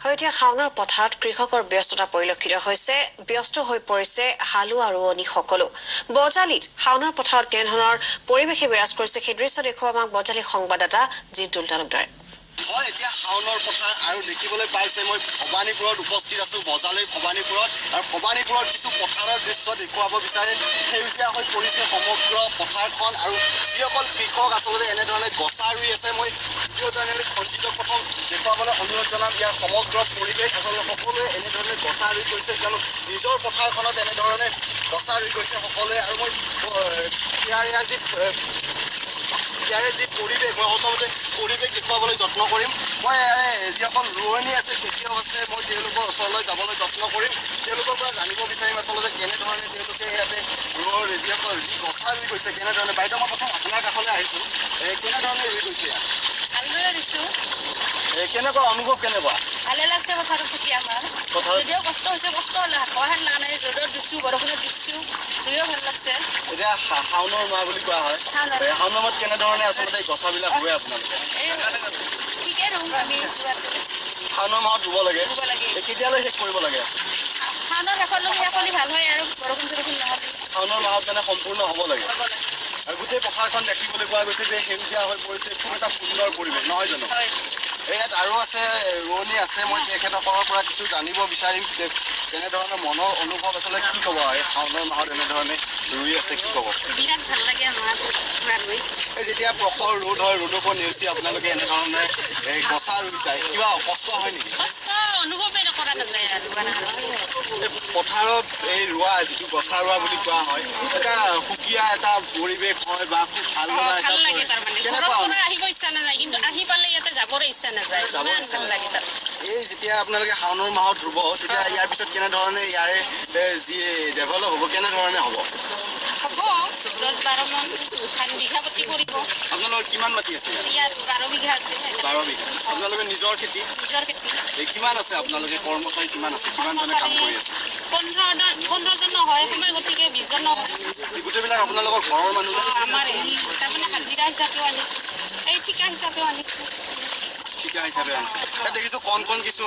আৰু এতিয়া খাওনাৰ পথাৰত কৃষকৰ ব্যস্ততা পৰিলক্ষিত হৈছে ব্যস্ত হৈ পৰিছে হালু আৰু ৰোৱনী সকলো বজালিত খাওনাৰ পথাৰত কেনেধৰণৰ পৰিৱেশে বিৰাজ কৰিছে সেই দৃশ্য দেখুৱাব আমাক বজালি সংবাদদাতা জিতুল তালুকদাৰে হয় এতিয়া খাওনৰ পথাৰ আৰু দেখিবলৈ পাইছে মই ভবানীপুৰত উপস্থিত আছো বজালিৰ ভবানীপুৰত আৰু ভবানীপুৰত কিছু পথাৰৰ দৃশ্য দেখুৱাব বিচাৰে সেউজীয়া হৈ পৰিছে সমগ্ৰ পথাৰখন আৰু যিসকল কৃষক আচলতে এনেধৰণে গছা ৰুই আছে মই ভিডিঅ' জাৰ্নেলিষ্ট সঞ্জিত প্ৰথম দেখুৱাবলৈ অনুৰোধ জনাম ইয়াৰ সমগ্ৰ পৰিৱেশ আচলতে সকলোৱে এনেধৰণে গছা ৰুই গৈছে কিয়নো নিজৰ পথাৰখনত এনেধৰণে গছা ৰুই গৈছে সকলোৱে আৰু মই ইয়াৰে যি পৰিৱেশ মই প্ৰথমতে পৰিৱেশ দেখুৱাবলৈ যত্ন কৰিম মই যিসকল ৰোৱনী আছে খেতিয়ক আছে মই তেওঁলোকৰ ওচৰলৈ যাবলৈ যত্ন কৰিম তেওঁলোকৰ পৰা জানিব বিচাৰিম আচলতে কেনেধৰণে তেওঁলোকে ইয়াতে যিসকল গছা ৰুই গৈছে কেনেধৰণে বাইদেউ মই প্ৰথম আপোনাৰ কাষলৈ আহিছোঁ কেনেধৰণে ৰুই গৈছে ভালদৰে দিছোঁ কেনেকুৱা অনুভৱ কেনেকুৱা ভালে লাগছে পথাৰত থাকি আমাৰ যদিও কষ্ট হৈছে কষ্ট হ'লে সহায় লগা নাই ৰ'দত দিছোঁ বৰষুণত দিছোঁ ৰুইও ভাল লাগছে এতিয়া শাওনৰ মাহ বুলি কোৱা হয় শাওনৰ মাহত কেনেধৰণে আচলতে গছাবিলাক ৰুৱে আপোনালোকে ঠিকে ৰুওঁ আমি শাওনৰ মাহত ৰুব লাগে কেতিয়ালৈ শেষ কৰিব লাগে শাওনৰ শেষৰলৈকে শেষ হ'লে ভাল হয় আৰু বৰষুণ চৰষুণ নহ'লে শাওনৰ মাহত মানে সম্পূৰ্ণ হ'ব লাগে আৰু গোটেই পথাৰখন দেখিবলৈ পোৱা গৈছে যে সেউজীয়া হৈ পৰিছে খুব এটা সুন্দৰ পৰিৱেশ নহয় জানো ইয়াত আৰু আছে ৰোৱনী আছে মই তেখেতসকলৰ পৰা কিছু জানিব বিচাৰিম কেনেধৰণৰ মনৰ অনুভৱ আচলতে কি ক'ব এই শাওনৰ মাহত এনেধৰণে ৰুই আছে কি ক'ব বিৰাট ভাল লাগে ৰুই এই যেতিয়া প্ৰখৰ ৰ'দ হয় ৰ'দৰ পৰা নেওচি আপোনালোকে এনেধৰণে গছা ৰুই যায় কিবা কষ্ট হয় নেকি অনুভৱেই কৰা নাযায় আৰু পথাৰত এই ৰোৱা যিটো গছা ৰোৱা বুলি কোৱা হয় এটা সুকীয়া এটা পৰিৱেশ হয় বা খুব ভাল লগা এটা কেনেকুৱা আহিব ইচ্ছা নাযায় কিন্তু আহি পালে ইয়াতে যাবলৈ ইচ্ছা নাযায় ভাল লাগে তাত এই যেতিয়া আপোনালোকে শাওনৰ মাহত ৰুব তেতিয়া ইয়াৰ পিছত কেনেধৰণে ইয়াৰে যি ডেভেলপ হ'ব কেনেধৰণে হ'ব হ'ব 10-12 মান বিঘা প্ৰতি কৰিব আপোনালোকৰ কিমান মাটি আছে ইয়াত 12 বিঘা আছে 12 বিঘা আপোনালোকে নিজৰ খেতি কিমান আছে আপোনালোকে কৰ্মচাৰী কিমান আছে কিমানজনে কাম কৰি আছে 15জন হয় সময় গতিকে 20জন গোটেইবিলাক আপোনালোকৰ ঘৰৰ মানুহ আমাৰ তাৰমানে হাজিৰা হিচাপেও আনিছোঁ এই ঠিকা হিচাপেও আনিছোঁ ঠিকা হিচাপে আনিছে ইয়াত দেখিছোঁ কণ কিছু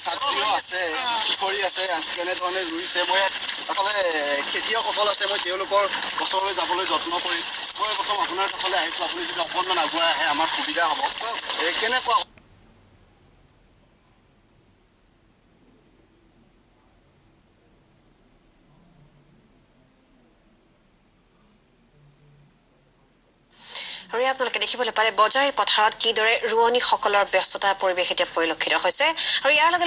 ছাত্ৰীও আছে কিশোৰী আছে কেনেধৰণে ৰুইছে মই ইয়াত আচলতে খেতিয়কসকল আছে মই তেওঁলোকৰ ওচৰলৈ যাবলৈ যত্ন কৰিম মই প্ৰথম আপোনাৰ কাষলৈ আহিছোঁ আপুনি যদি অকণমান আগুৱাই আহে আমাৰ সুবিধা হ'ব কেনেকুৱা আৰু আপোনালোকে দেখিবলৈ পালে বজাৰী পথাৰত কিদৰে ৰোৱনীসকলৰ ব্যস্ততা পৰিৱেশ এতিয়া পৰিলক্ষিত হৈছে আৰু ইয়াৰ লগে